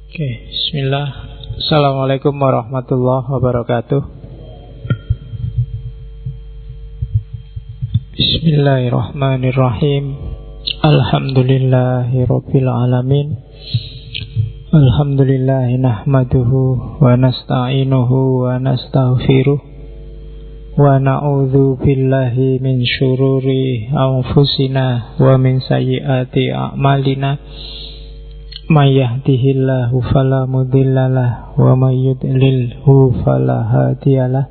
Oke, bismillah. Assalamualaikum warahmatullahi wabarakatuh. Bismillahirrahmanirrahim. Alhamdulillahi rabbil alamin. Alhamdulillahi nahmaduhu wa nasta'inuhu wa nastaghfiruh wa na'udzu billahi min syururi anfusina wa min sayyiati a'malina. May yahdihillahu fala mudhillalah wa may yudlilhu fala hadiyalah.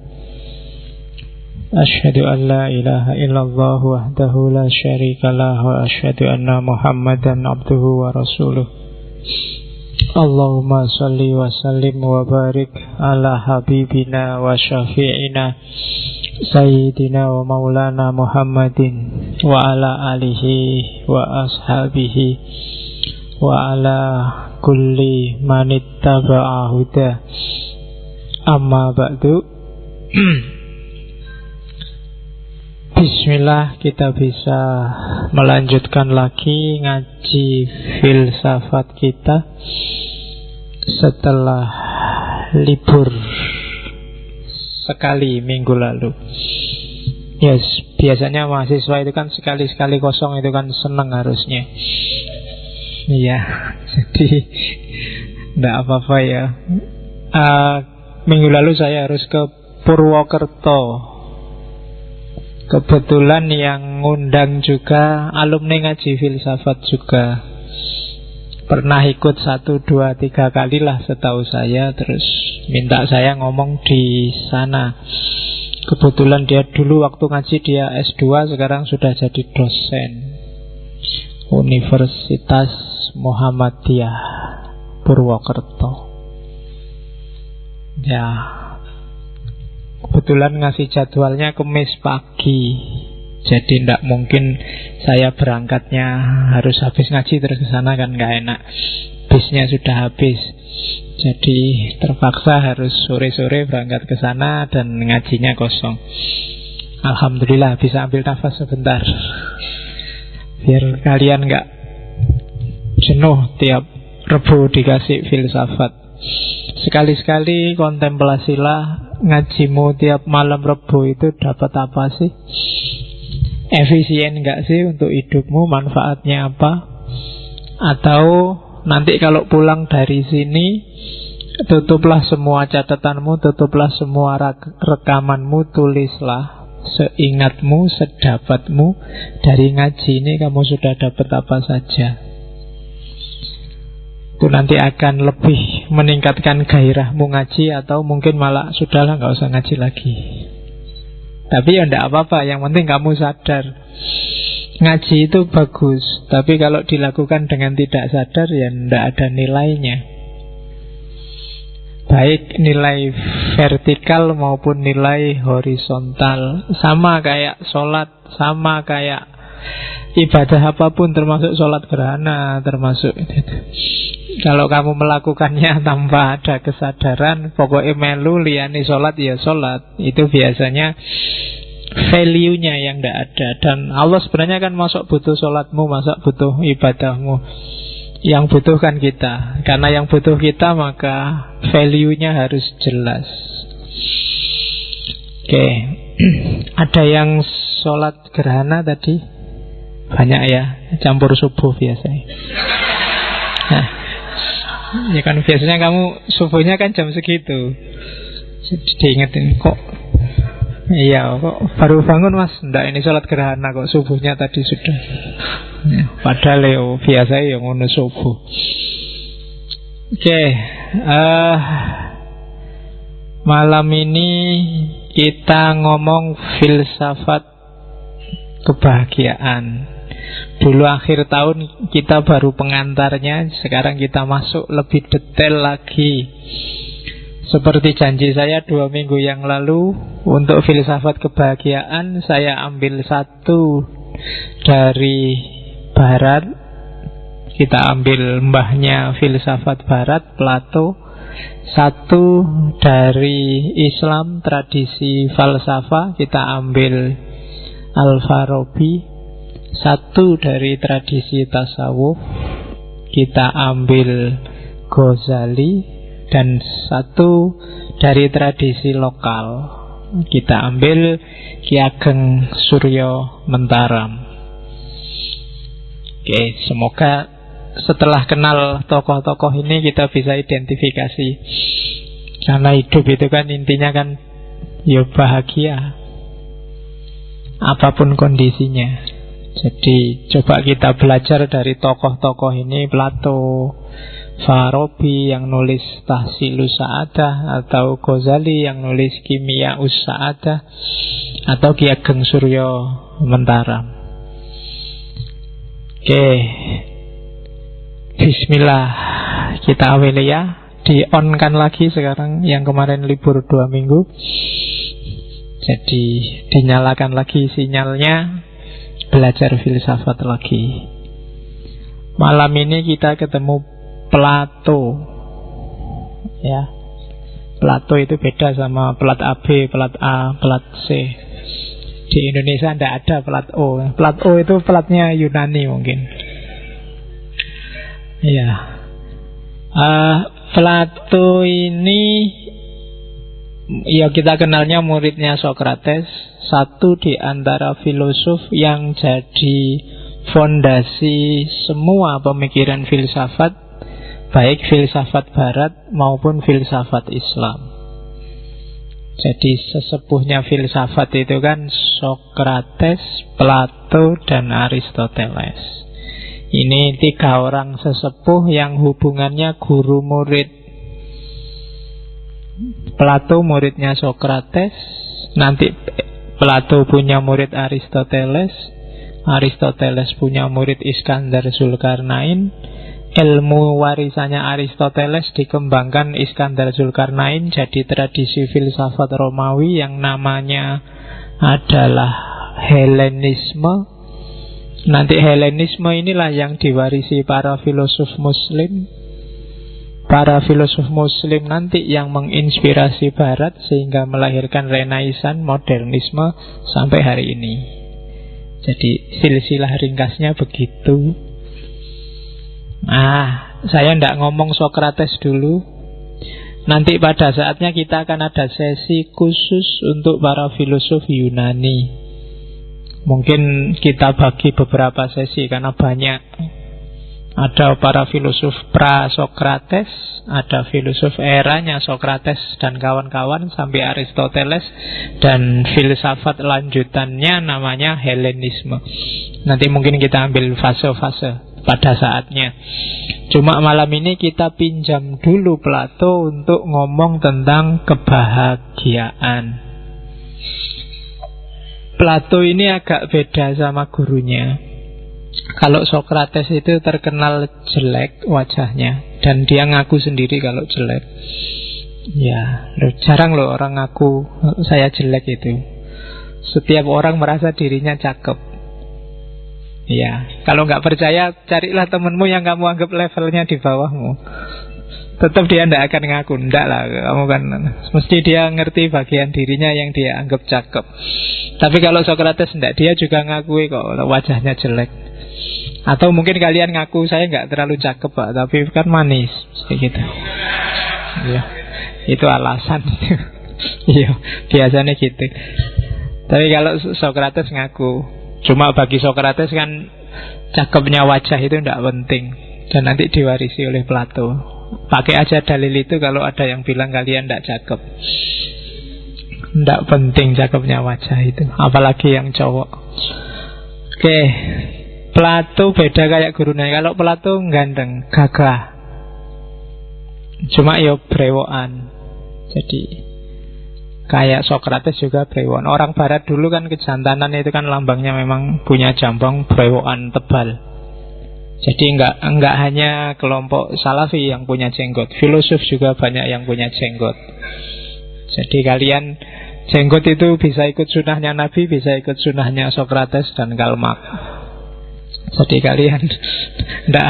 Asyhadu an la ilaha illallah wahdahu la syarikalah wa asyhadu anna Muhammadan abduhu wa rasuluh. Allahumma salli wa sallim wa barik ala habibina wa syafi'ina Sayyidina wa maulana Muhammadin wa ala alihi wa ashabihi wa ala kulli manittaba'a huda. Amma ba'du. Bismillah, kita bisa melanjutkan lagi ngaji filsafat kita setelah libur sekali minggu lalu. Yes, biasanya mahasiswa itu kan sekali-sekali kosong itu kan seneng harusnya. Iya, jadi enggak apa-apa ya. Minggu lalu saya harus ke Purwokerto. Kebetulan yang ngundang juga alumni ngaji filsafat juga. Pernah ikut 1, 2, 3 kali lah setahu saya. Terus minta saya ngomong di sana. Kebetulan dia dulu waktu ngaji dia S2, sekarang sudah jadi dosen Universitas Muhammadiyah Purwokerto. Ya, kebetulan ngasih jadwalnya Kamis pagi. Jadi tidak mungkin saya berangkatnya harus habis ngaji terus ke sana, kan nggak enak. Bisnya sudah habis. Jadi terpaksa harus sore-sore berangkat ke sana dan ngajinya kosong. Alhamdulillah bisa ambil nafas sebentar. Biar kalian nggak jenuh tiap Rebu dikasih filsafat. Sekali-sekali kontemplasilah ngajimu tiap malam Rebu itu dapat apa sih? Efisien nggak sih untuk hidupmu? Manfaatnya apa? Atau nanti kalau pulang dari sini, tutuplah semua catatanmu, tutuplah semua rekamanmu, tulislah seingatmu, sedapatmu dari ngaji ini kamu sudah dapat apa saja. Itu nanti akan lebih meningkatkan gairahmu ngaji, atau mungkin malah sudahlah nggak usah ngaji lagi. Tapi ya enggak apa-apa, yang penting kamu sadar ngaji itu bagus. Tapi kalau dilakukan dengan tidak sadar ya enggak ada nilainya. Baik nilai vertikal maupun nilai horizontal. Sama kayak sholat, sama kayak ibadah apapun, termasuk sholat gerhana, termasuk kalau kamu melakukannya tanpa ada kesadaran, pokoknya melu liyane sholat ya sholat, itu biasanya value-nya yang tidak ada. Dan Allah sebenarnya kan masuk butuh sholatmu, masuk butuh ibadahmu. Yang butuh kan kita. Karena yang butuh kita, maka value-nya harus jelas. Oke. Ada yang sholat gerhana tadi? Banyak ya, campur subuh biasanya. Nah, ya kan biasanya kamu subuhnya kan jam segitu. Jadi diingetin, kok iya kok baru bangun mas, ndak ini sholat gerhana kok subuhnya tadi sudah ya, padahal ya biasa ya ngono subuh. Oke, malam ini kita ngomong filsafat kebahagiaan. Dulu akhir tahun kita baru pengantarnya, sekarang kita masuk lebih detail lagi. Seperti janji saya 2 minggu yang lalu, untuk filsafat kebahagiaan saya ambil 1 dari Barat. Kita ambil mbahnya filsafat Barat, Plato. 1 dari Islam, tradisi falsafah, kita ambil Al-Farabi. Satu dari tradisi tasawuf kita ambil Ghazali, dan satu dari tradisi lokal kita ambil Ki Ageng Suryo Mentaram. Oke, semoga setelah kenal tokoh-tokoh ini kita bisa identifikasi. Karena hidup itu kan intinya kan ya bahagia apapun kondisinya. Jadi coba kita belajar dari tokoh-tokoh ini, Plato, Farabi yang nulis Tahsilus Sa'adah, atau Ghazali yang nulis Kimia Us-Sa'adah, atau Ki Ageng Suryo Mentaram. Oke, bismillah, kita awali ya. Di-on-kan lagi sekarang, yang kemarin libur 2 minggu. Jadi dinyalakan lagi sinyalnya, belajar filsafat lagi. Malam ini kita ketemu Plato. Ya, Plato itu beda sama plat AB, plat A, plat C. Di Indonesia tidak ada plat O. Plat O itu platnya Yunani mungkin. Ya, Plato ini ya kita kenalnya muridnya Sokrates, satu di antara filosof yang jadi fondasi semua pemikiran filsafat, baik filsafat barat maupun filsafat Islam. Jadi sesepuhnya filsafat itu kan Sokrates, Plato, dan Aristoteles. Ini 3 orang sesepuh yang hubungannya guru murid. Plato muridnya Sokrates, nanti Plato punya murid Aristoteles, Aristoteles punya murid Iskandar Zulkarnain. Ilmu warisannya Aristoteles dikembangkan Iskandar Zulkarnain, jadi tradisi filsafat Romawi yang namanya adalah Helenisme. Nanti Helenisme inilah yang diwarisi para filosof Muslim. Para filosof Muslim nanti yang menginspirasi Barat sehingga melahirkan Renaissance, modernisme sampai hari ini. Jadi silsilah ringkasnya begitu. Saya tidak ngomong Sokrates dulu. Nanti pada saatnya kita akan ada sesi khusus untuk para filosof Yunani. Mungkin kita bagi beberapa sesi karena banyak. Ada para filosof pra-Sokrates, ada filosof eranya Sokrates dan kawan-kawan sampai Aristoteles, dan filsafat lanjutannya namanya Helenisme. Nanti mungkin kita ambil fase-fase pada saatnya. Cuma malam ini kita pinjam dulu Plato untuk ngomong tentang kebahagiaan. Plato ini agak beda sama gurunya. Kalau Sokrates itu terkenal jelek wajahnya, dan dia ngaku sendiri kalau jelek. Ya, jarang loh orang ngaku saya jelek itu. Setiap orang merasa dirinya cakep. Ya, kalau nggak percaya carilah temenmu yang kamu anggap levelnya di bawahmu. Tetap dia tidak akan ngaku. Tidak lah, kamu kan mesti dia ngerti bagian dirinya yang dia anggap cakep. Tapi kalau Sokrates tidak, dia juga ngakui kok wajahnya jelek. Atau mungkin kalian ngaku saya nggak terlalu cakep Pak, tapi kan manis kayak gitu. Ya, itu alasan. Iya, biasanya gitu. Tapi kalau Sokrates ngaku, cuma bagi Sokrates kan cakepnya wajah itu tidak penting, dan nanti diwarisi oleh Plato. Pakai aja dalil itu kalau ada yang bilang kalian tidak cakep. Tidak penting cakepnya wajah itu, apalagi yang cowok. Oke, Plato beda kayak gurunya. Kalau Plato ganteng, gagah, cuma ya brewokan. Jadi kayak Sokrates juga brewokan. Orang Barat dulu kan kejantanan itu kan lambangnya memang punya jambang brewokan tebal. Jadi enggak hanya kelompok Salafi yang punya jenggot, filosof juga banyak yang punya jenggot. Jadi kalian jenggot itu bisa ikut sunahnya Nabi, bisa ikut sunahnya Sokrates dan Karl Marx. Jadi kalian enggak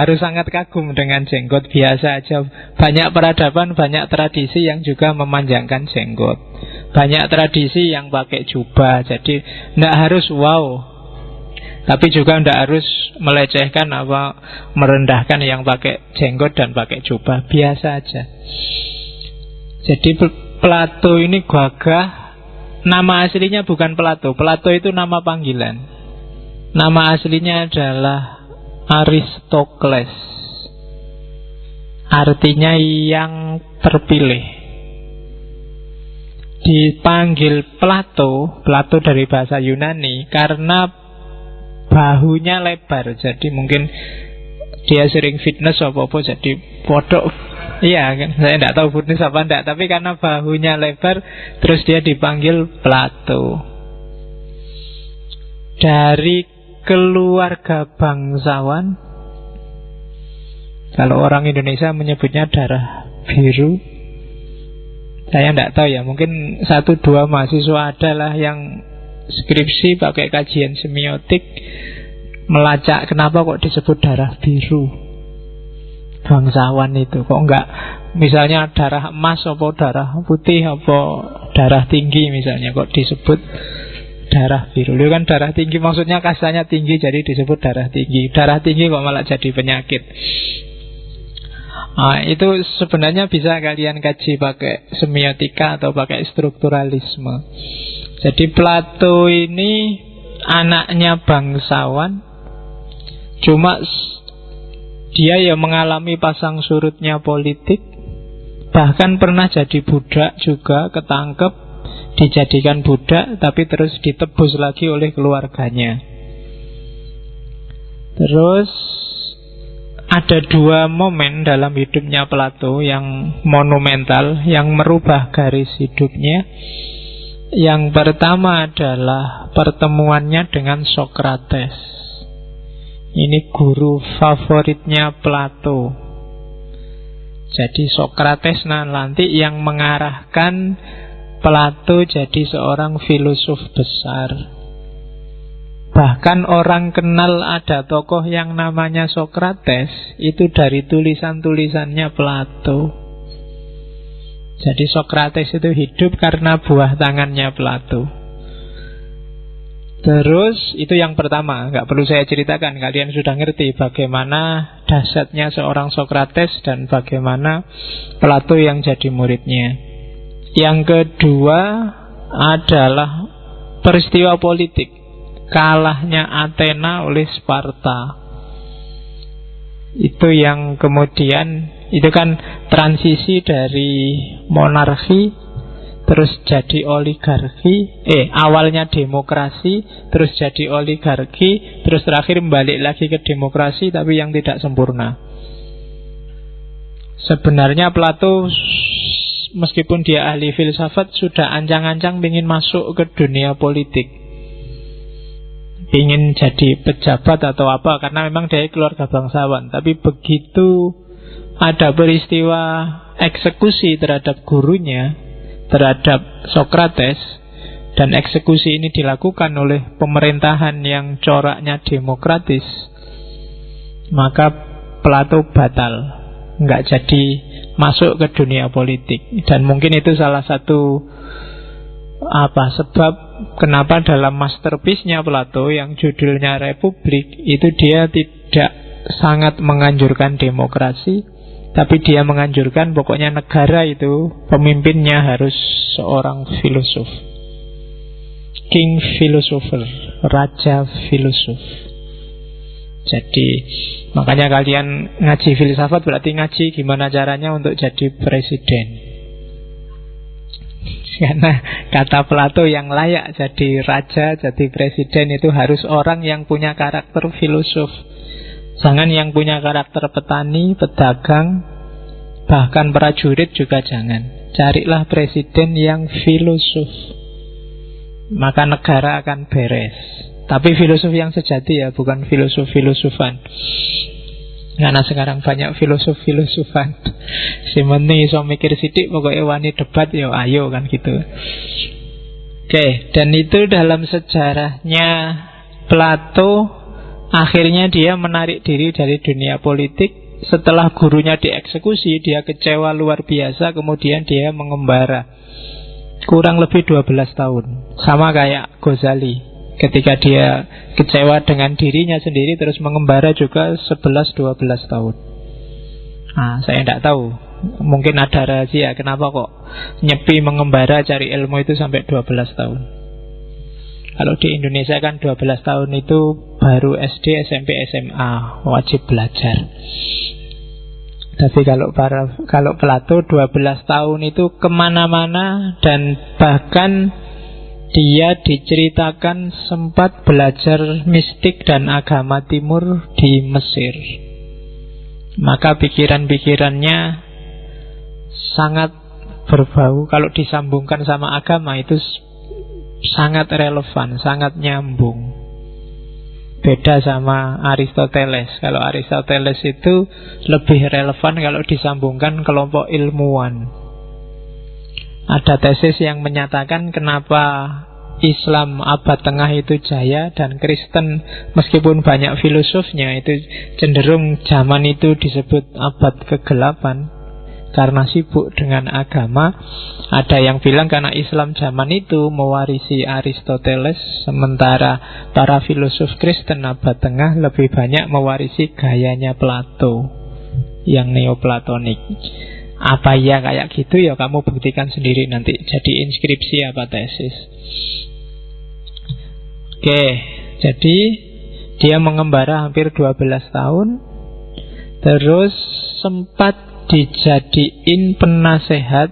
harus sangat kagum dengan jenggot, biasa aja. Banyak peradaban, banyak tradisi yang juga memanjangkan jenggot. Banyak tradisi yang pakai jubah. Jadi enggak harus wow Tapi juga tidak harus melecehkan apa merendahkan yang pakai jenggot dan pakai jubah, biasa aja. Jadi Plato ini gagah. Nama aslinya bukan Plato. Plato itu nama panggilan. Nama aslinya adalah Aristokles. Artinya yang terpilih. Dipanggil Plato, Plato dari bahasa Yunani, karena bahunya lebar. Jadi mungkin dia sering fitness apa-apa, jadi podok. Iya kan, saya tidak tahu fitness apa enggak, tapi karena bahunya lebar, terus dia dipanggil Plato. Dari keluarga bangsawan, kalau orang Indonesia menyebutnya darah biru. Saya tidak tahu ya, mungkin 1-2 mahasiswa adalah yang skripsi pakai kajian semiotik melacak kenapa kok disebut darah biru bangsawan itu. Kok enggak misalnya darah emas apa darah putih apa darah tinggi misalnya, kok disebut darah biru. Itu kan darah tinggi maksudnya kastanya tinggi, jadi disebut darah tinggi. Darah tinggi kok malah jadi penyakit. Itu sebenarnya bisa kalian kaji pakai semiotika atau pakai strukturalisme. Jadi Plato ini anaknya bangsawan, cuma dia ya mengalami pasang surutnya politik. Bahkan pernah jadi budak juga, ketangkep, dijadikan budak, tapi terus ditebus lagi oleh keluarganya. Terus ada 2 momen dalam hidupnya Plato yang monumental, yang merubah garis hidupnya. Yang pertama adalah pertemuannya dengan Sokrates. Ini guru favoritnya Plato. Jadi Sokrates nanti yang mengarahkan Plato jadi seorang filosof besar. Bahkan orang kenal ada tokoh yang namanya Sokrates itu dari tulisan-tulisannya Plato. Jadi Sokrates itu hidup karena buah tangannya Plato. Terus itu yang pertama, nggak perlu saya ceritakan, kalian sudah ngerti bagaimana dahsyatnya seorang Sokrates dan bagaimana Plato yang jadi muridnya. Yang kedua adalah peristiwa politik, kalahnya Athena oleh Sparta. Itu yang kemudian, itu kan transisi dari monarki terus jadi oligarki, awalnya demokrasi terus jadi oligarki, terus terakhir balik lagi ke demokrasi tapi yang tidak sempurna. Sebenarnya Plato meskipun dia ahli filsafat sudah ancang-ancang ingin masuk ke dunia politik, ingin jadi pejabat atau apa, karena memang dia keluarga bangsawan. Tapi begitu ada peristiwa eksekusi terhadap gurunya, terhadap Sokrates, dan eksekusi ini dilakukan oleh pemerintahan yang coraknya demokratis, maka Plato batal, nggak jadi masuk ke dunia politik. Dan mungkin itu salah satu sebab kenapa dalam masterpiece-nya Plato yang judulnya Republik itu dia tidak sangat menganjurkan demokrasi, tapi dia menganjurkan pokoknya negara itu pemimpinnya harus seorang filosof, king philosopher, raja filosof. Jadi makanya kalian ngaji filsafat berarti ngaji gimana caranya untuk jadi presiden. Karena kata Plato yang layak jadi raja, jadi presiden itu harus orang yang punya karakter filosof. Jangan yang punya karakter petani, pedagang, bahkan prajurit juga jangan. Carilah presiden yang filosof, maka negara akan beres. Tapi filosof yang sejati ya, bukan filosof-filosofan. Karena sekarang banyak filosof-filosofan. Si meni iso mikir sidik, pokoknya wani debat ya ayo kan gitu. Oke, dan itu dalam sejarahnya Plato. Akhirnya dia menarik diri dari dunia politik. Setelah gurunya dieksekusi, dia kecewa luar biasa. Kemudian dia mengembara kurang lebih 12 tahun. Sama kayak Ghazali. Ketika dia kecewa dengan dirinya sendiri terus mengembara juga 11-12 tahun. Nah, saya tidak tahu, mungkin ada rahasia kenapa kok nyepi mengembara cari ilmu itu sampai 12 tahun. Kalau di Indonesia kan 12 tahun itu baru SD, SMP, SMA, wajib belajar. Tapi kalau Plato 12 tahun itu kemana-mana, dan bahkan dia diceritakan sempat belajar mistik dan agama timur di Mesir. Maka pikiran-pikirannya sangat berbau. Kalau disambungkan sama agama itu sangat relevan, sangat nyambung. Beda sama Aristoteles. Kalau Aristoteles itu lebih relevan kalau disambungkan kelompok ilmuwan. Ada tesis yang menyatakan kenapa Islam abad tengah itu jaya dan Kristen meskipun banyak filosofnya itu cenderung zaman itu disebut abad kegelapan karena sibuk dengan agama. Ada yang bilang karena Islam zaman itu mewarisi Aristoteles, sementara para filosof Kristen abad tengah lebih banyak mewarisi gayanya Plato yang neoplatonik. Apa ya kayak gitu ya, kamu buktikan sendiri nanti jadi inskripsi apa tesis. Oke, jadi dia mengembara hampir 12 tahun. Terus sempat dijadiin penasehat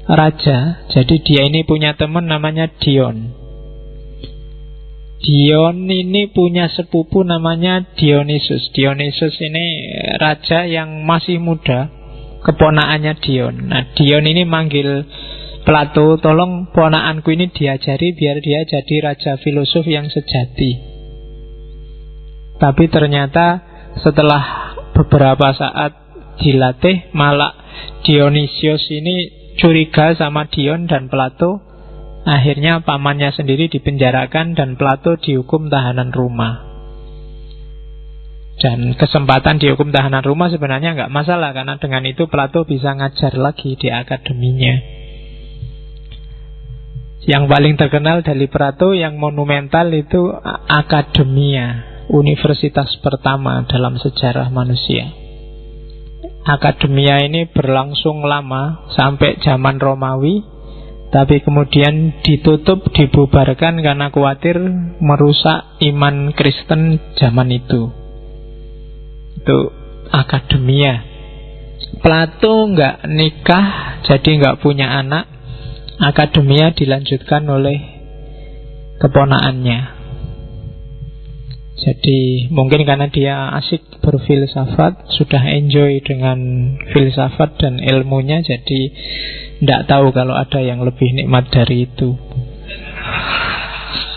raja. Jadi dia ini punya teman namanya Dion. Dion ini punya sepupu namanya Dionysus. Dionysus ini raja yang masih muda, keponakannya Dion. Nah, Dion ini manggil Plato, tolong ponakanku ini diajari biar dia jadi raja filosof yang sejati. Tapi ternyata setelah beberapa saat dilatih, malah Dionysius ini curiga sama Dion dan Plato. Akhirnya pamannya sendiri dipenjarakan dan Plato dihukum tahanan rumah. Dan kesempatan dihukum tahanan rumah sebenarnya nggak masalah, karena dengan itu Plato bisa ngajar lagi di akademinya. Yang paling terkenal dari Plato yang monumental itu Akademia, universitas pertama dalam sejarah manusia. Akademia ini berlangsung lama sampai zaman Romawi, tapi kemudian ditutup, dibubarkan karena khawatir merusak iman Kristen zaman itu. Itu Akademia. Plato nggak nikah, jadi nggak punya anak. Akademia dilanjutkan oleh keponakannya. Jadi mungkin karena dia asik berfilsafat, sudah enjoy dengan filsafat dan ilmunya, jadi tidak tahu kalau ada yang lebih nikmat dari itu.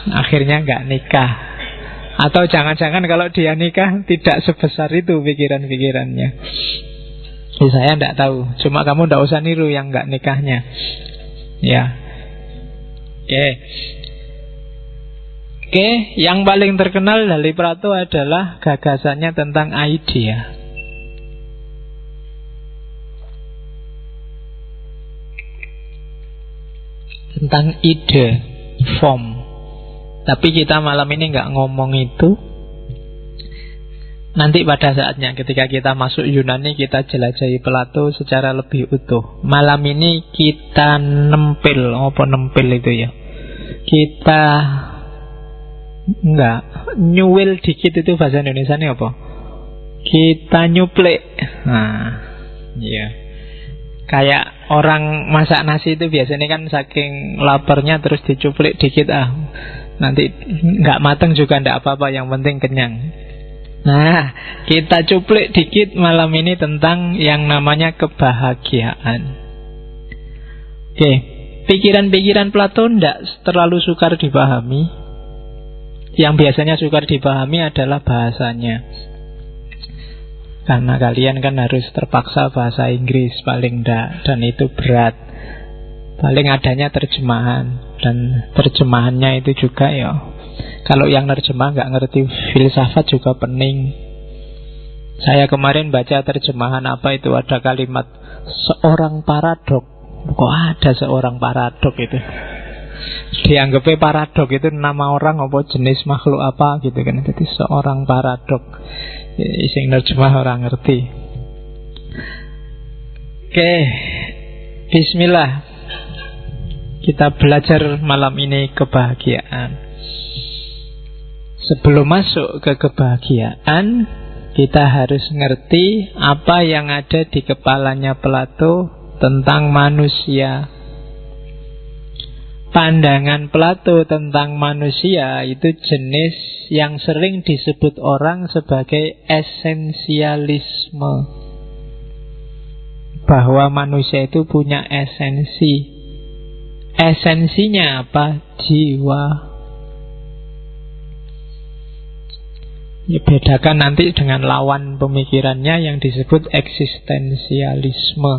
Akhirnya nggak nikah. Atau jangan-jangan kalau dia nikah tidak sebesar itu pikiran-pikirannya. Saya tidak tahu. Cuma kamu tidak usah niru yang nggak nikahnya. Ya. Oke, yang paling terkenal dari Plato adalah gagasannya tentang idea. Tentang ide, form. Tapi kita malam ini nggak ngomong itu. Nanti pada saatnya ketika kita masuk Yunani, kita jelajahi Plato secara lebih utuh. Malam ini kita nempel. Apa nempel itu ya? Kita nyuwil dikit, itu bahasa Indonesia ini apa? Kita nyuplek. Nah, iya. Kayak orang masak nasi itu biasanya kan saking laparnya terus dicuplik dikit, nanti nggak mateng juga nggak apa-apa, yang penting kenyang. Nah, kita cuplik dikit malam ini tentang yang namanya kebahagiaan. Oke, pikiran-pikiran Plato tidak terlalu sukar dipahami. Yang biasanya sukar dipahami adalah bahasanya. Karena kalian kan harus terpaksa bahasa Inggris paling enggak, dan itu berat. Paling adanya terjemahan, dan terjemahannya itu juga ya, kalau yang nerjemah nggak ngerti filsafat juga pening. Saya kemarin baca terjemahan apa itu, ada kalimat seorang paradok. Kok ada seorang paradok itu? Dianggapnya paradok itu nama orang apa jenis makhluk apa gitu kan. Jadi seorang paradok. Sing nerjemah orang ngerti. Oke, bismillah. Kita belajar malam ini kebahagiaan. Sebelum masuk ke kebahagiaan, kita harus ngerti apa yang ada di kepalanya Plato tentang manusia. Pandangan Plato tentang manusia itu jenis yang sering disebut orang sebagai esensialisme. Bahwa manusia itu punya esensi. Esensinya apa? Jiwa. Ya, bedakan nanti dengan lawan pemikirannya yang disebut eksistensialisme.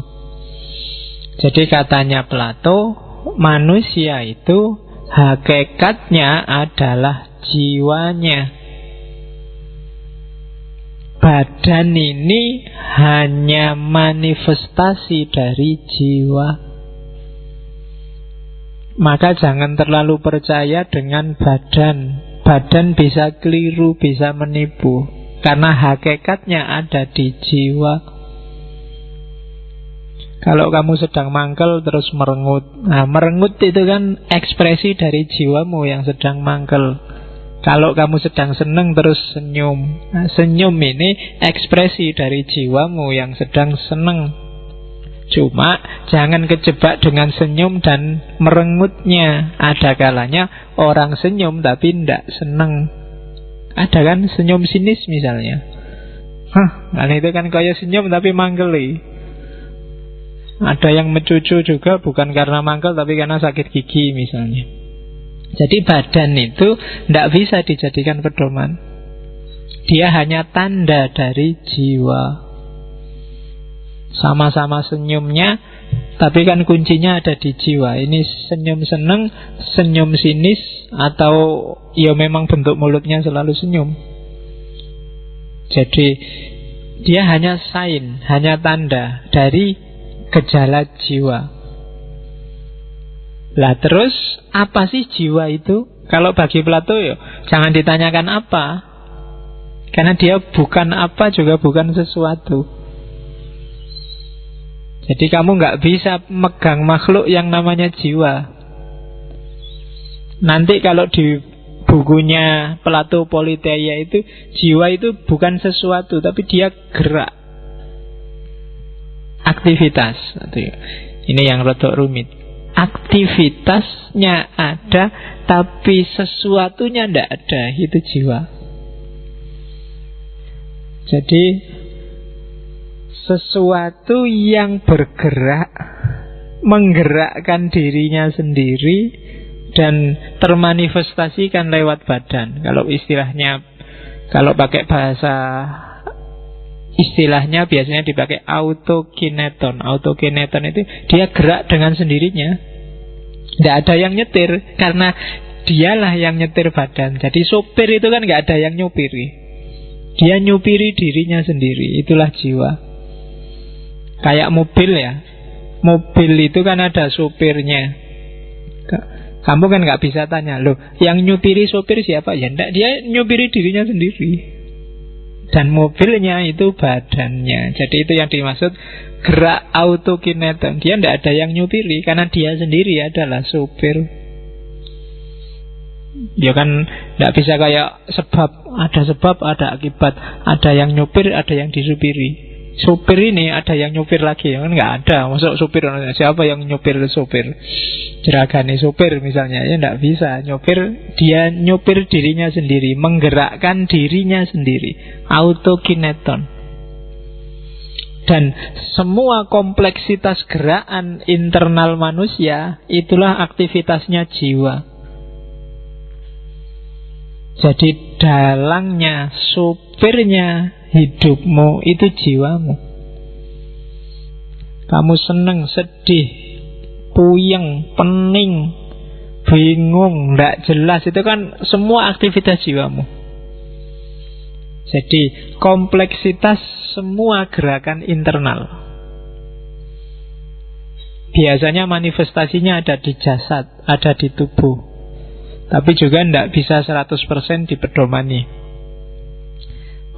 Jadi katanya Plato, manusia itu hakikatnya adalah jiwanya. Badan ini hanya manifestasi dari jiwa. Maka jangan terlalu percaya dengan badan. Badan bisa keliru, bisa menipu. Karena hakikatnya ada di jiwa. Kalau kamu sedang mangkel terus merengut. Nah, merengut itu kan ekspresi dari jiwamu yang sedang mangkel. Kalau kamu sedang senang terus senyum. Nah, senyum ini ekspresi dari jiwamu yang sedang senang. Cuma jangan kejebak dengan senyum dan merengutnya. Ada kalanya orang senyum tapi tidak senang. Ada kan senyum sinis misalnya. Kan itu kan kayak senyum tapi manggeli. Ada yang mencucu juga bukan karena mangkel tapi karena sakit gigi misalnya. Jadi badan itu tidak bisa dijadikan pedoman. Dia hanya tanda dari jiwa. Sama-sama senyumnya, tapi kan kuncinya ada di jiwa. Ini senyum seneng, senyum sinis, atau ya memang bentuk mulutnya selalu senyum. Jadi dia hanya sign, hanya tanda dari gejala jiwa. Lah terus apa sih jiwa itu? Kalau bagi Plato ya jangan ditanyakan apa, karena dia bukan apa juga bukan sesuatu. Jadi kamu nggak bisa megang makhluk yang namanya jiwa. Nanti kalau di bukunya Plato Politeia itu, jiwa itu bukan sesuatu, tapi dia gerak, aktivitas. Ini yang rodok rumit. Aktivitasnya ada, tapi sesuatunya tidak ada. Itu jiwa. Jadi sesuatu yang bergerak, menggerakkan dirinya sendiri dan termanifestasikan lewat badan. Kalau istilahnya, kalau pakai bahasa istilahnya biasanya dipakai autokineton. Autokineton itu dia gerak dengan sendirinya. Tidak ada yang nyetir, karena dialah yang nyetir badan. Jadi sopir itu kan nggak ada yang nyupiri. Dia nyupiri dirinya sendiri. Itulah jiwa. Kayak mobil ya. Mobil itu kan ada supirnya. Kamu kan gak bisa tanya, loh yang nyupiri sopir siapa? Ya enggak, dia nyupiri dirinya sendiri. Dan mobilnya itu badannya. Jadi itu yang dimaksud gerak autokineton. Dia enggak ada yang nyupiri, karena dia sendiri adalah supir. Ya kan enggak bisa kayak sebab, ada akibat. Ada yang nyupir, ada yang disupiri. Supir ini ada yang nyupir lagi, kan nggak ada. Masuk supir, siapa yang nyupir supir? Jeragani supir misalnya, ya nggak bisa nyupir. Dia nyupir dirinya sendiri, menggerakkan dirinya sendiri, autokineton. Dan semua kompleksitas gerakan internal manusia itulah aktivitasnya jiwa. Jadi dalangnya, supirnya hidupmu itu jiwamu. Kamu seneng, sedih, puyeng, pening, bingung, tidak jelas, itu kan semua aktivitas jiwamu. Jadi kompleksitas semua gerakan internal. Biasanya manifestasinya ada di jasad, ada di tubuh. Tapi juga tidak bisa 100% dipedomani.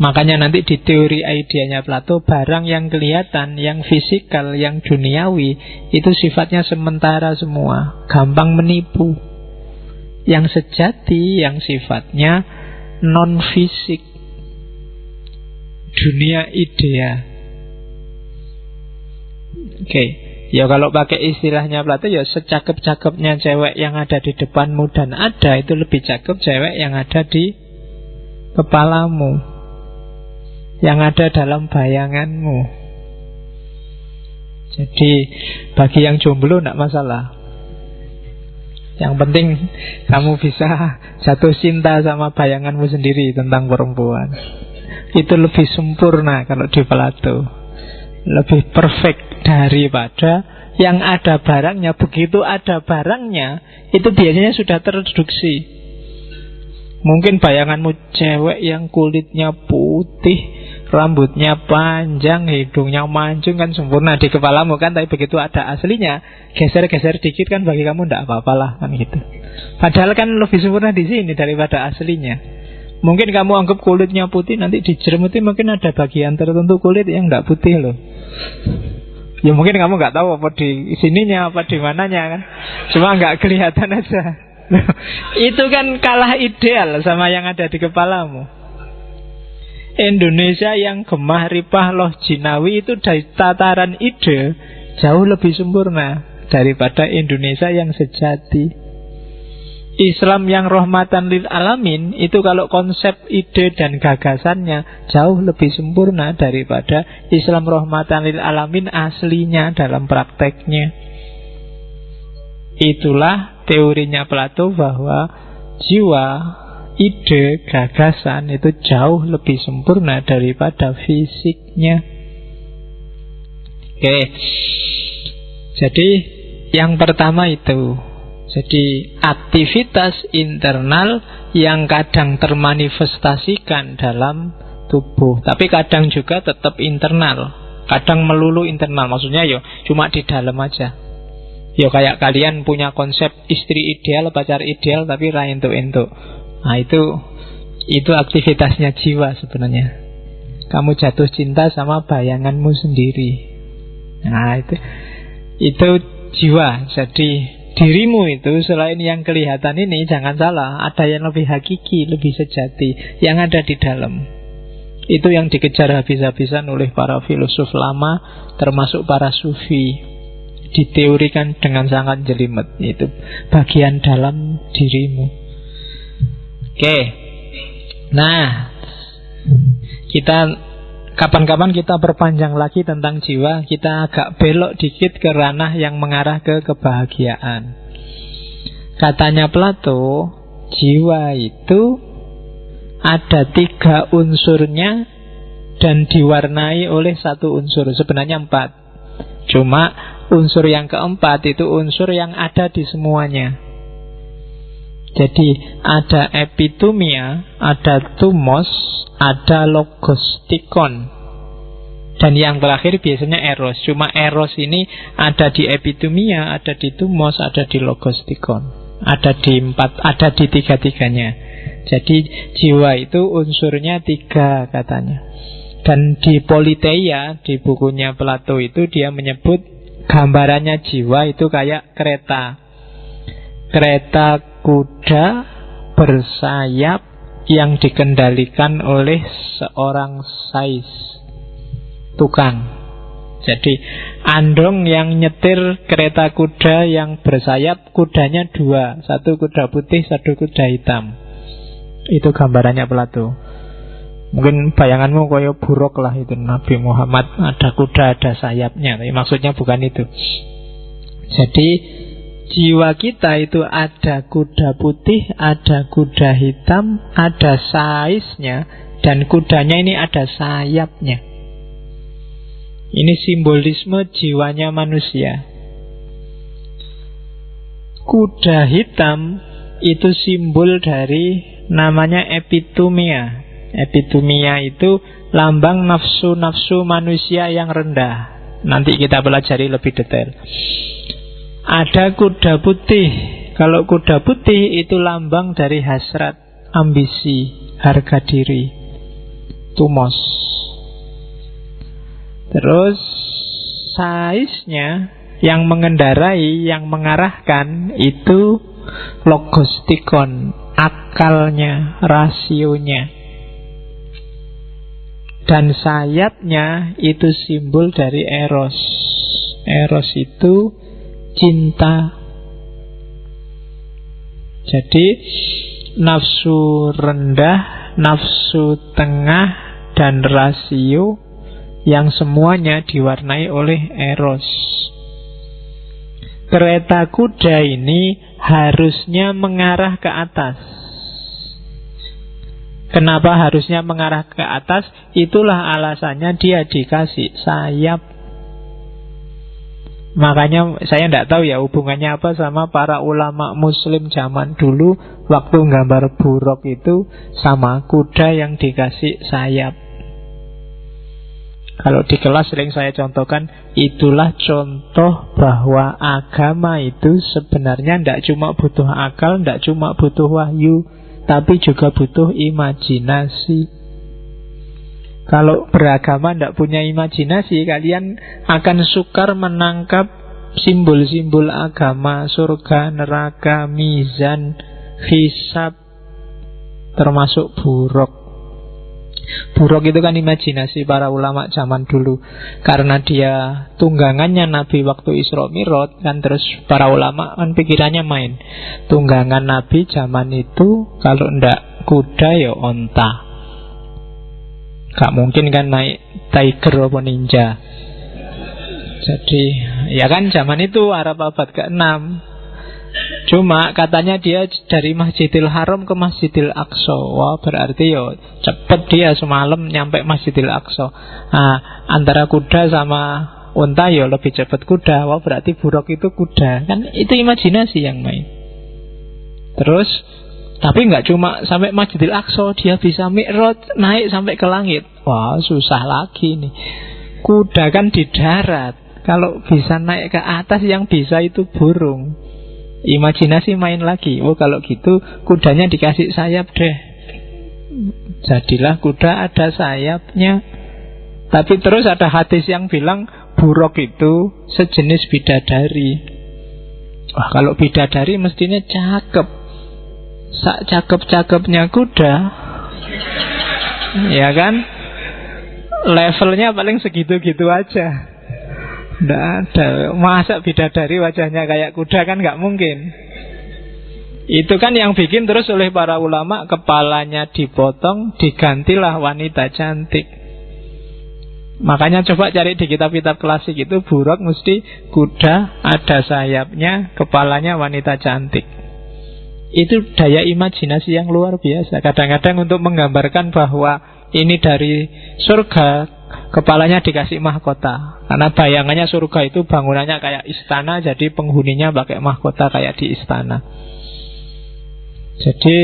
Makanya nanti di teori idenya Plato, barang yang kelihatan, yang fisikal, yang duniawi, itu sifatnya sementara semua, gampang menipu. Yang sejati, yang sifatnya non-fisik, dunia idea. Oke, ya kalau pakai istilahnya Plato, ya secakep-cakepnya cewek yang ada di depanmu dan ada, itu lebih cakep cewek yang ada di kepalamu, yang ada dalam bayanganmu. Jadi bagi yang jomblo tidak masalah. Yang penting kamu bisa jatuh cinta sama bayanganmu sendiri tentang perempuan. Itu lebih sempurna kalau di Plato, lebih perfect daripada yang ada barangnya. Begitu ada barangnya, itu biasanya sudah terreduksi. Mungkin bayanganmu cewek yang kulitnya putih, rambutnya panjang, hidungnya mancung, kan sempurna di kepalamu kan. Tapi begitu ada aslinya, geser-geser dikit kan bagi kamu tidak apa-apa lah kan gitu. Padahal kan lebih sempurna di sini daripada aslinya. Mungkin kamu anggap kulitnya putih, nanti dijeremuti mungkin ada bagian tertentu kulit yang tidak putih loh. Ya mungkin kamu nggak tahu apa di sininya, apa di mananya kan. Cuma nggak kelihatan aja. Itu kan kalah ideal sama yang ada di kepalamu. Indonesia yang gemah ripah loh jinawi itu dari tataran ide jauh lebih sempurna daripada Indonesia yang sejati. Islam yang rahmatan lil alamin itu kalau konsep ide dan gagasannya jauh lebih sempurna daripada Islam rahmatan lil alamin aslinya dalam prakteknya. Itulah teorinya Plato bahwa jiwa, ide, gagasan itu jauh lebih sempurna daripada fisiknya. Oke. Jadi yang pertama itu, jadi aktivitas internal yang kadang termanifestasikan dalam tubuh, tapi kadang juga tetap internal, kadang melulu internal. Maksudnya yo cuma di dalam aja. Ya kayak kalian punya konsep istri ideal, pacar ideal, tapi ra entuk-entuk. Nah itu aktivitasnya jiwa sebenarnya. Kamu jatuh cinta sama bayanganmu sendiri. Nah itu jiwa. Jadi dirimu itu selain yang kelihatan ini, jangan salah, ada yang lebih hakiki, lebih sejati, yang ada di dalam. Itu yang dikejar habis-habisan oleh para filosof lama, termasuk para sufi. Diteorikan dengan sangat jelimet. Itu bagian dalam dirimu. Oke. Nah, kita kapan-kapan kita perpanjang lagi tentang jiwa. Kita agak belok dikit ke ranah yang mengarah ke kebahagiaan. Katanya Plato, jiwa itu ada 3 unsurnya dan diwarnai oleh 1 unsur. Sebenarnya 4. Cuma unsur yang keempat itu unsur yang ada di semuanya. Jadi ada epitumia, ada tumos, ada logostikon, dan yang terakhir biasanya eros. Cuma eros ini ada di epitumia, ada di tumos, ada di logostikon, ada di 3-3-nya. Jadi jiwa itu unsurnya 3 katanya. Dan di Politeia, di bukunya Plato itu dia menyebut gambarannya jiwa itu kayak kereta. Kereta kuda bersayap yang dikendalikan oleh seorang sais, tukang. Jadi andong yang nyetir kereta kuda yang bersayap, kudanya 2, 1 kuda putih, 1 kuda hitam. Itu gambarannya Plato. Mungkin bayanganmu kayak buruk lah itu, Nabi Muhammad ada kuda ada sayapnya, tapi maksudnya bukan itu. Jadi jiwa kita itu ada kuda putih, ada kuda hitam, ada saisnya, dan kudanya ini ada sayapnya. Ini simbolisme jiwanya manusia. Kuda hitam itu simbol dari namanya epitumia. Epitumia itu lambang nafsu-nafsu manusia yang rendah. Nanti kita pelajari lebih detail. Ada kuda putih. Kalau kuda putih itu lambang dari hasrat, ambisi, harga diri, tumos. Terus saisnya, yang mengendarai, yang mengarahkan itu logostikon, akalnya, rasionya. Dan sayapnya itu simbol dari eros. Eros itu cinta. Jadi nafsu rendah, nafsu tengah, dan rasio yang semuanya diwarnai oleh eros. Kereta kuda ini harusnya mengarah ke atas. Kenapa harusnya mengarah ke atas? Itulah alasannya dia dikasih sayap. Makanya saya tidak tahu ya hubungannya apa sama para ulama muslim zaman dulu, waktu gambar buruk itu sama kuda yang dikasih sayap. Kalau di kelas sering saya contohkan, itulah contoh bahwa agama itu sebenarnya tidak cuma butuh akal, tidak cuma butuh wahyu, tapi juga butuh imajinasi. Kalau beragama tidak punya imajinasi, kalian akan sukar menangkap simbol-simbol agama, surga, neraka, mizan, hisab, termasuk buruk. Buruk itu kan imajinasi para ulama zaman dulu. Karena dia tunggangannya Nabi waktu Isra Mi'raj, kan terus para ulama kan pikirannya main. Tunggangan Nabi zaman itu kalau ndak kuda ya onta. Gak mungkin kan naik tiger apa ninja. Jadi ya kan zaman itu Arab abad ke-6. Cuma katanya dia dari Masjidil Haram ke Masjidil Aqsa. Wah berarti ya cepet dia semalam nyampe Masjidil Aqsa. Nah, antara kuda sama unta ya lebih cepat kuda. Wah berarti buruk itu kuda. Kan itu imajinasi yang main. Terus tapi nggak cuma sampai Masjidil Aqsa, dia bisa Mi'raj, naik sampai ke langit. Wah susah lagi nih. Kuda kan di darat. Kalau bisa naik ke atas, yang bisa itu burung. Imajinasi main lagi. Oh kalau gitu kudanya dikasih sayap deh. Jadilah kuda ada sayapnya. Tapi terus ada hadis yang bilang buruk itu sejenis bidadari. Wah kalau bidadari mestinya cakep. Sak cakep-cakepnya kuda, ya kan, levelnya paling segitu-gitu aja. Nggak ada. Masa bidadari wajahnya kayak kuda, kan nggak mungkin. Itu kan yang bikin terus oleh para ulama, kepalanya dipotong, digantilah wanita cantik. Makanya coba cari di kitab-kitab klasik itu, buruk mesti kuda, ada sayapnya, kepalanya wanita cantik. Itu daya imajinasi yang luar biasa. Kadang-kadang untuk menggambarkan bahwa ini dari surga, kepalanya dikasih mahkota. Karena bayangannya surga itu bangunannya kayak istana, jadi penghuninya pakai mahkota kayak di istana. Jadi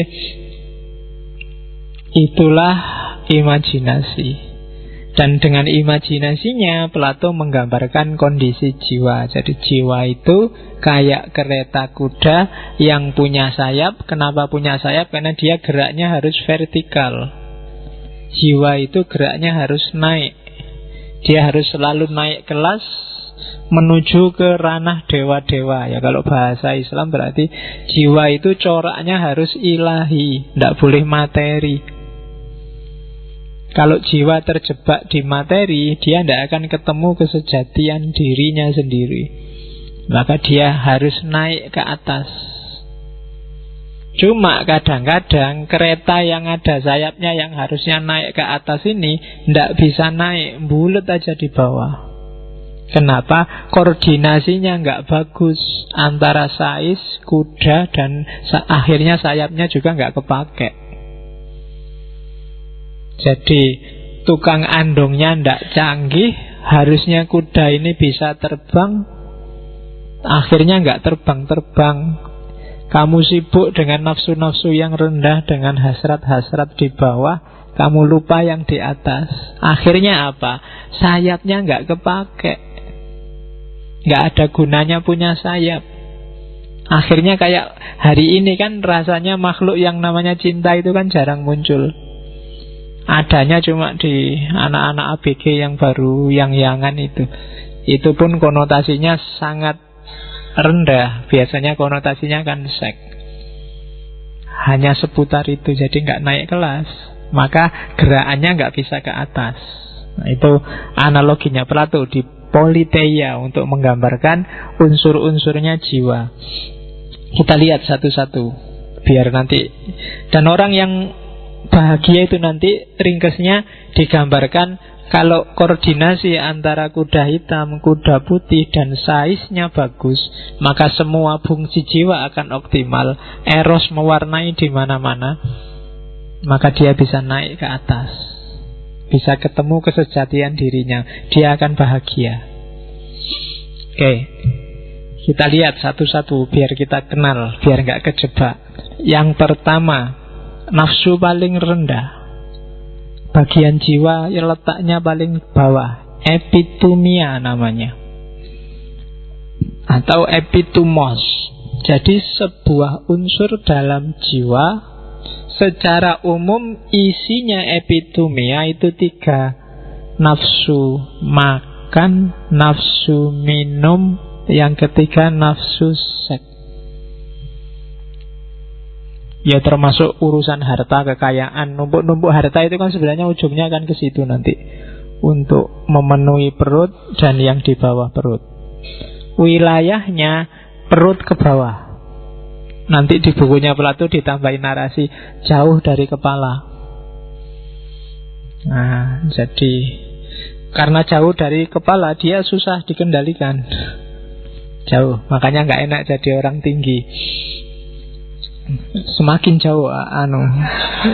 itulah imajinasi. Dan dengan imajinasinya Plato menggambarkan kondisi jiwa. Jadi jiwa itu kayak kereta kuda yang punya sayap. Kenapa punya sayap? Karena dia geraknya harus vertikal. Jiwa itu geraknya harus naik. Dia harus selalu naik kelas menuju ke ranah dewa-dewa. Ya kalau bahasa Islam berarti jiwa itu coraknya harus ilahi, tidak boleh materi. Kalau jiwa terjebak di materi, dia tidak akan ketemu kesejatian dirinya sendiri. Maka dia harus naik ke atas. Cuma kadang-kadang kereta yang ada sayapnya yang harusnya naik ke atas ini tidak bisa naik, bulet aja di bawah. Kenapa? Koordinasinya nggak bagus antara sais, kuda, dan akhirnya sayapnya juga nggak kepake. Jadi tukang andongnya ndak canggih, harusnya kuda ini bisa terbang, akhirnya nggak terbang-terbang. Kamu sibuk dengan nafsu-nafsu yang rendah, dengan hasrat-hasrat di bawah, kamu lupa yang di atas. Akhirnya apa? Sayapnya nggak kepake, nggak ada gunanya punya sayap. Akhirnya kayak hari ini kan rasanya makhluk yang namanya cinta itu kan jarang muncul. Adanya cuma di anak-anak ABG yang baru, yang-yangan itu. Itu pun konotasinya sangat rendah. Biasanya konotasinya kan seks. Hanya seputar itu, jadi nggak naik kelas. Maka gerakannya nggak bisa ke atas. Nah, itu analoginya Plato di Politeia untuk menggambarkan unsur-unsurnya jiwa. Kita lihat satu-satu biar nanti. Dan orang yang bahagia itu nanti ringkesnya digambarkan kalau koordinasi antara kuda hitam, kuda putih dan size-nya bagus, maka semua fungsi jiwa akan optimal. Eros mewarnai di mana-mana, maka dia bisa naik ke atas, bisa ketemu kesejatian dirinya. Dia akan bahagia. Oke, kita lihat satu-satu biar kita kenal, biar nggak kejebak. Yang pertama, nafsu paling rendah, bagian jiwa yang letaknya paling bawah, epitumia namanya, atau epitumos. Jadi sebuah unsur dalam jiwa. Secara umum isinya epitumia itu 3. Nafsu makan, nafsu minum, yang ketiga nafsu seks. Ya termasuk urusan harta, kekayaan. Numpuk-numpuk harta itu kan sebenarnya ujungnya kan ke situ nanti, untuk memenuhi perut dan yang di bawah perut. Wilayahnya perut ke bawah. Nanti di bukunya Plato ditambahin narasi jauh dari kepala. Nah, jadi karena jauh dari kepala dia susah dikendalikan. Jauh, makanya nggak enak jadi orang tinggi. Semakin jauh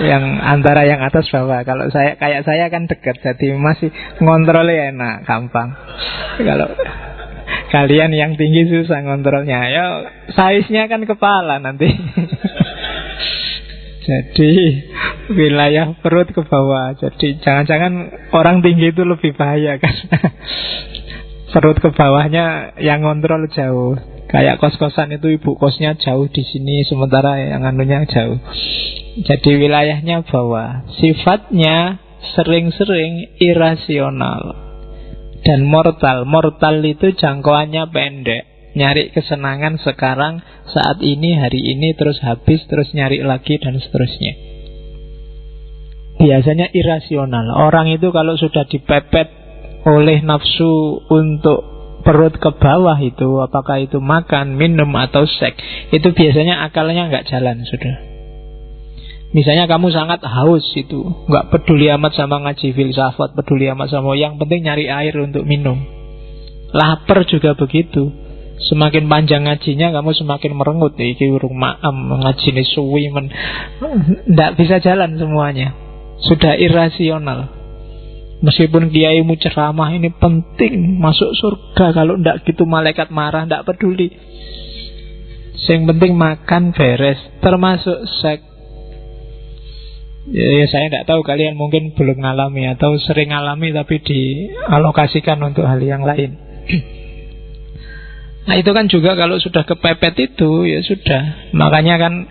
yang antara yang atas bawah. Kalau saya kayak saya kan dekat, jadi masih ngontrolnya enak, gampang. Kalau kalian yang tinggi susah ngontrolnya. Ya size-nya kan kepala nanti. Jadi wilayah perut ke bawah. Jadi jangan-jangan orang tinggi itu lebih bahaya kan. Perut ke bawahnya yang ngontrol jauh. Kayak kos-kosan itu ibu kosnya jauh di sini, sementara yang anunya jauh. Jadi wilayahnya bawah. Sifatnya sering-sering irasional dan mortal. Mortal itu jangkauannya pendek. Nyari kesenangan sekarang, saat ini, hari ini, terus habis, terus nyari lagi, dan seterusnya. Biasanya irasional. Orang itu kalau sudah dipepet oleh nafsu untuk perut ke bawah itu, apakah itu makan, minum, atau seks, itu biasanya akalnya nggak jalan sudah. Misalnya kamu sangat haus itu, nggak peduli amat sama ngaji filsafat, peduli amat sama, yang penting nyari air untuk minum. Lapar juga begitu. Semakin panjang ngajinya kamu semakin merengut. Iki urung maam ngaji ini suwi nggak bisa jalan semuanya. Sudah irasional. Meskipun kiaimu ceramah ini penting, masuk surga, kalau ndak gitu malaikat marah, ndak peduli. Yang penting makan beres, termasuk seks. Ya saya tidak tahu, kalian mungkin belum ngalami atau sering ngalami tapi dialokasikan untuk hal yang lain. Nah itu kan juga kalau sudah kepepet itu ya sudah. Makanya kan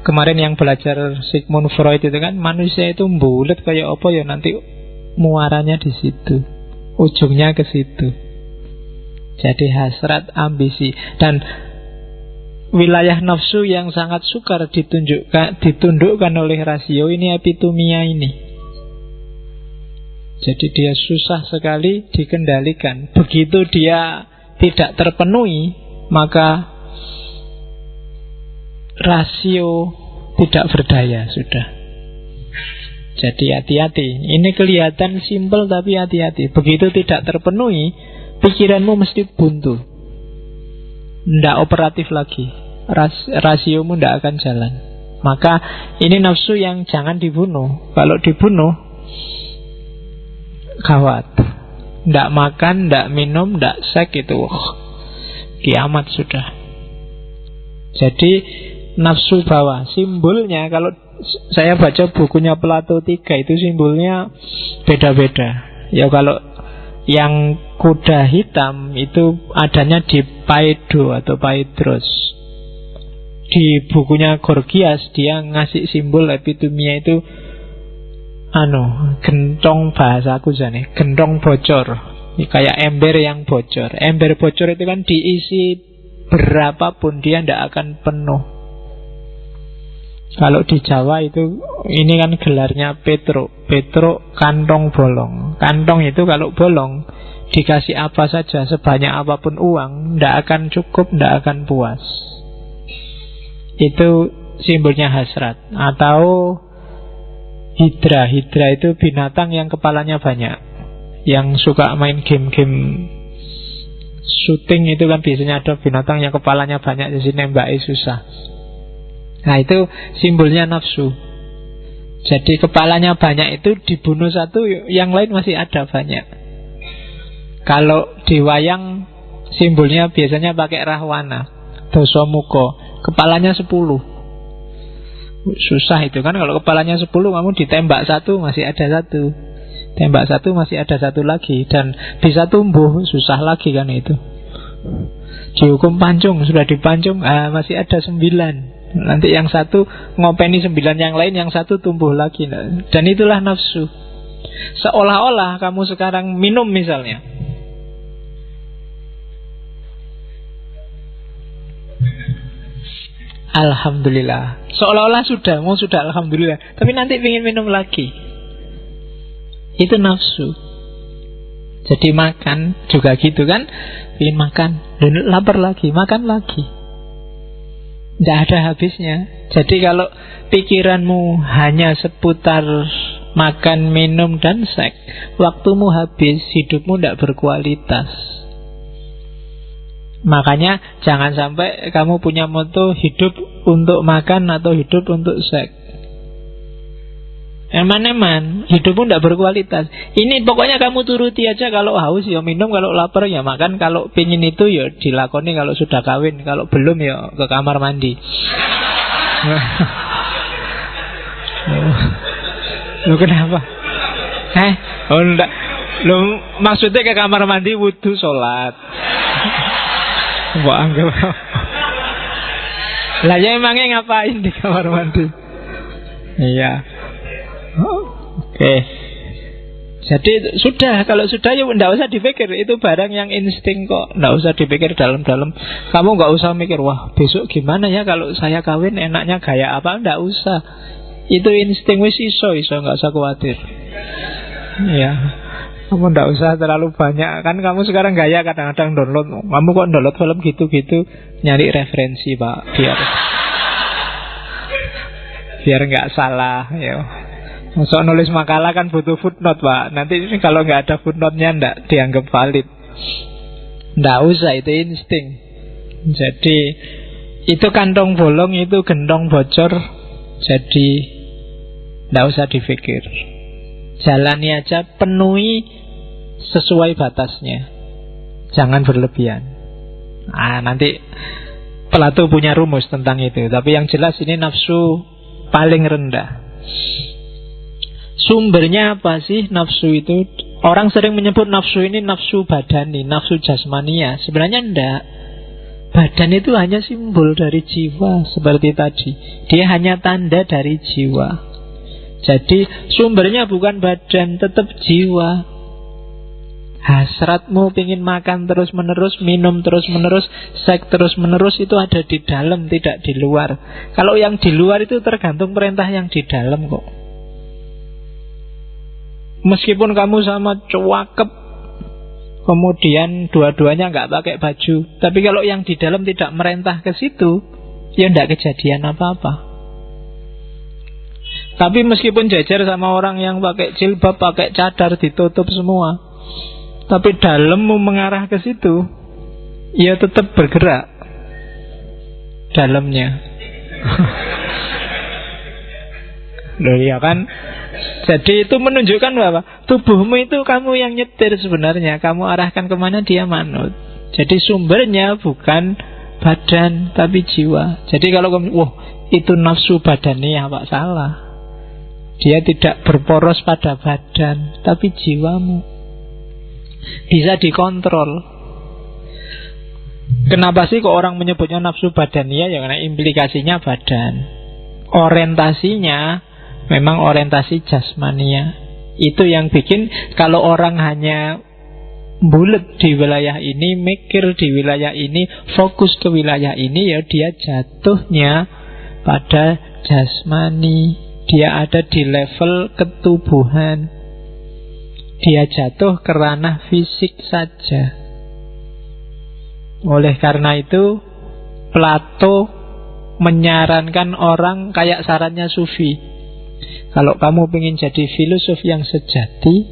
kemarin yang belajar Sigmund Freud itu kan, manusia itu bulet kayak apa ya, nanti muaranya di situ, ujungnya ke situ. Jadi hasrat, ambisi, dan wilayah nafsu yang sangat sukar ditundukkan oleh rasio ini epitumia ini. Jadi dia susah sekali dikendalikan. Begitu dia tidak terpenuhi, maka rasio tidak berdaya sudah. Jadi hati-hati. Ini kelihatan simpel tapi hati-hati. Begitu tidak terpenuhi, pikiranmu mesti buntu, tidak operatif lagi. Rasiomu tidak akan jalan. Maka ini nafsu yang jangan dibunuh. Kalau dibunuh gawat. Tidak makan, tidak minum, tidak seks, itu kiamat sudah. Jadi nafsu bawah, simbolnya kalau saya baca bukunya Plato 3 itu simbolnya beda-beda. Ya kalau yang kuda hitam itu adanya di Paido atau Paidros. di bukunya Gorgias dia ngasih simbol epitomia itu gentong, bahasaku jane, gentong bocor. Ini kayak ember yang bocor. Ember bocor itu kan diisi berapapun dia tidak akan penuh. Kalau di Jawa itu, ini kan gelarnya Petruk. Petruk kantong bolong. Kantong itu kalau bolong, dikasih apa saja, sebanyak apapun uang, tidak akan cukup, tidak akan puas. Itu simbolnya hasrat. Atau Hidra. Hidra itu binatang yang kepalanya banyak, yang suka main game-game syuting. Itu kan biasanya ada binatang yang kepalanya banyak, jadi nembaknya susah. Nah itu simbolnya nafsu. Jadi kepalanya banyak itu dibunuh satu, yang lain masih ada banyak. Kalau di wayang simbolnya biasanya pakai rahwana, dosomuko, kepalanya 10. Susah itu kan, kalau kepalanya 10 kamu ditembak satu masih ada satu, tembak satu masih ada satu lagi, dan bisa tumbuh, susah lagi kan itu. Dihukum pancung, sudah dipancung, masih ada 9. Nanti yang satu ngopeni 9 yang lain, yang satu tumbuh lagi. Dan itulah nafsu. Seolah-olah kamu sekarang minum misalnya, alhamdulillah, seolah-olah sudah alhamdulillah, tapi nanti ingin minum lagi. Itu nafsu. Jadi makan juga gitu kan, ingin makan, dan lapar lagi, makan lagi, tidak ada habisnya. Jadi kalau pikiranmu hanya seputar makan, minum, dan seks, waktumu habis, hidupmu tidak berkualitas. Makanya jangan sampai kamu punya moto hidup untuk makan atau hidup untuk seks. Eman-eman, hidupmu tidak berkualitas. Ini pokoknya kamu turuti aja. Kalau haus ya minum, kalau lapar ya makan, kalau pingin itu ya dilakoni kalau sudah kawin, kalau belum ya ke kamar mandi. Lu kenapa? Oh enggak. Lu maksudnya ke kamar mandi wudu sholat. Wah, anggap. Lah ya emangnya ngapain di kamar mandi? Iya. Oke. Jadi sudah, kalau sudah ya tidak usah dipikir. Itu barang yang insting kok, tidak usah dipikir dalam-dalam. Kamu nggak usah mikir, wah besok gimana ya kalau saya kawin, enaknya gaya apa. Tidak usah. Itu insting, wis iso, nggak usah khawatir. Ya, kamu tidak usah terlalu banyak. Kan kamu sekarang gaya kadang-kadang download. Kamu kok download film gitu-gitu, nyari referensi pak, biar nggak salah ya. Masuk nulis makalah kan butuh footnote pak. Nanti kalau nggak ada footnote-nya nggak dianggap valid. Nggak usah, itu insting. Jadi itu kantong bolong, itu gentong bocor. Jadi nggak usah dipikir. Jalani aja, penuhi sesuai batasnya. Jangan berlebihan. Nanti Plato punya rumus tentang itu. Tapi yang jelas ini nafsu paling rendah. Sumbernya apa sih nafsu itu? Orang sering menyebut nafsu ini nafsu badani, nafsu jasmania. Sebenarnya enggak. Badan itu hanya simbol dari jiwa. Seperti tadi, dia hanya tanda dari jiwa. Jadi sumbernya bukan badan, tetap jiwa. Hasratmu pengen makan terus menerus, minum terus menerus, seks terus menerus, itu ada di dalam, tidak di luar. Kalau yang di luar itu tergantung perintah yang di dalam kok. Meskipun kamu sama cewakep, kemudian dua-duanya nggak pakai baju, tapi kalau yang di dalam tidak merintah ke situ, ya nggak kejadian apa-apa. Tapi meskipun jajar sama orang yang pakai jilbab, pakai cadar, ditutup semua, tapi dalammu mengarah ke situ, ya tetap bergerak dalamnya. Loh ya kan? Jadi itu menunjukkan bahwa tubuhmu itu kamu yang nyetir sebenarnya. Kamu arahkan kemana, dia manut. Jadi sumbernya bukan badan tapi jiwa. Jadi kalau kamu, wah itu nafsu badannya, Pak, salah. Dia tidak berporos pada badan, tapi jiwamu bisa dikontrol. Kenapa sih kok orang menyebutnya nafsu badaniyah? Ya karena implikasinya badan. Orientasinya memang orientasi jasmania. Itu yang bikin kalau orang hanya bulet di wilayah ini, mikir di wilayah ini, fokus ke wilayah ini, ya dia jatuhnya pada jasmani. Dia ada di level ketubuhan. Dia jatuh ke ranah fisik saja. Oleh karena itu Plato menyarankan orang kayak sarannya Sufi. Kalau kamu ingin jadi filosof yang sejati,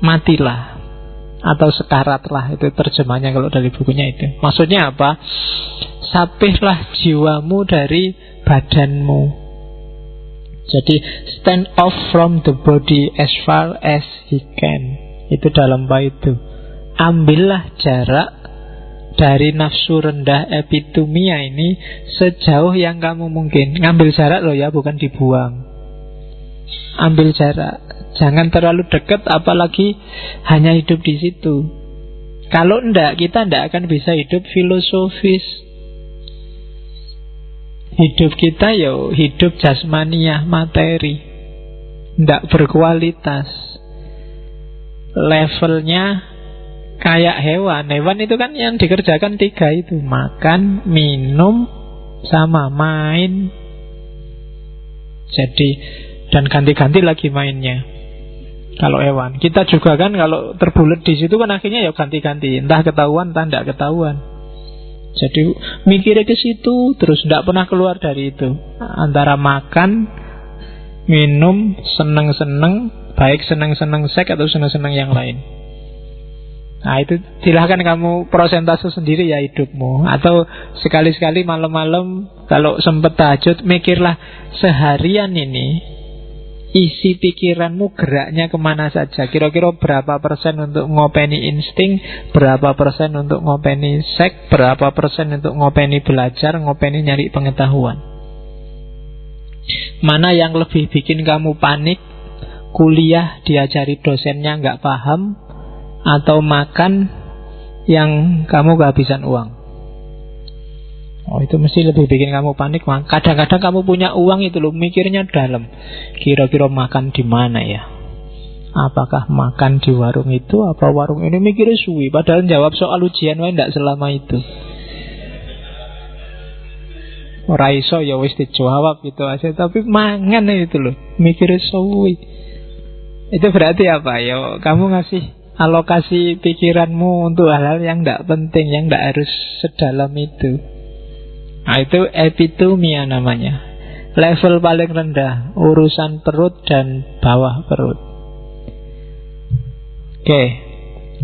matilah atau sekaratlah. Itu terjemahnya kalau dari bukunya itu. Maksudnya apa? Sapihlah jiwamu dari badanmu. Jadi stand off from the body as far as he can. Itu dalam bait itu. Ambillah jarak dari nafsu rendah epitumia ini sejauh yang kamu mungkin. Ngambil jarak loh ya, bukan dibuang. Ambil jarak. Jangan terlalu dekat, apalagi hanya hidup di situ. Kalau enggak, kita enggak akan bisa hidup filosofis. Hidup kita ya hidup jasmaniah, materi. Enggak berkualitas. Levelnya kayak hewan. Hewan itu kan yang dikerjakan 3 itu. Makan, minum, sama main. Jadi, dan ganti-ganti lagi mainnya. Kalau hewan, kita juga kan kalau terbulet di situ kan akhirnya ya ganti-ganti. Entah ketahuan, entah tidak ketahuan. Jadi mikirnya ke situ terus, tidak pernah keluar dari itu. Antara makan, minum, seneng-seneng, baik seneng-seneng seks atau seneng-seneng yang lain. Nah itu silahkan kamu prosentase sendiri ya hidupmu. Atau sekali-sekali malam-malam kalau sempat tahajud, mikirlah seharian ini isi pikiranmu geraknya kemana saja. Kira-kira berapa persen untuk ngopeni insting, berapa persen untuk ngopeni seks, berapa persen untuk ngopeni belajar, ngopeni nyari pengetahuan. Mana yang lebih bikin kamu panik? Kuliah diajari dosennya nggak paham, atau makan yang kamu kehabisan uang? Oh itu mesti lebih bikin kamu panik. Kadang-kadang kamu punya uang itu loh, mikirnya dalam. Kira-kira makan di mana ya? Apakah makan di warung itu, apa warung ini? Mikirnya suwi. Padahal jawab soal ujian tidak selama itu. Ora iso ya wis dijawab gitu aja. Tapi mangan itu loh, mikirnya suwi. Itu berarti apa? Ya kamu ngasih alokasi pikiranmu untuk hal-hal yang tidak penting, yang tidak harus sedalam itu. Nah itu epitumia namanya. Level paling rendah, urusan perut dan bawah perut. Oke.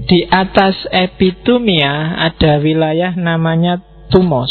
Di atas epitumia ada wilayah namanya tumos.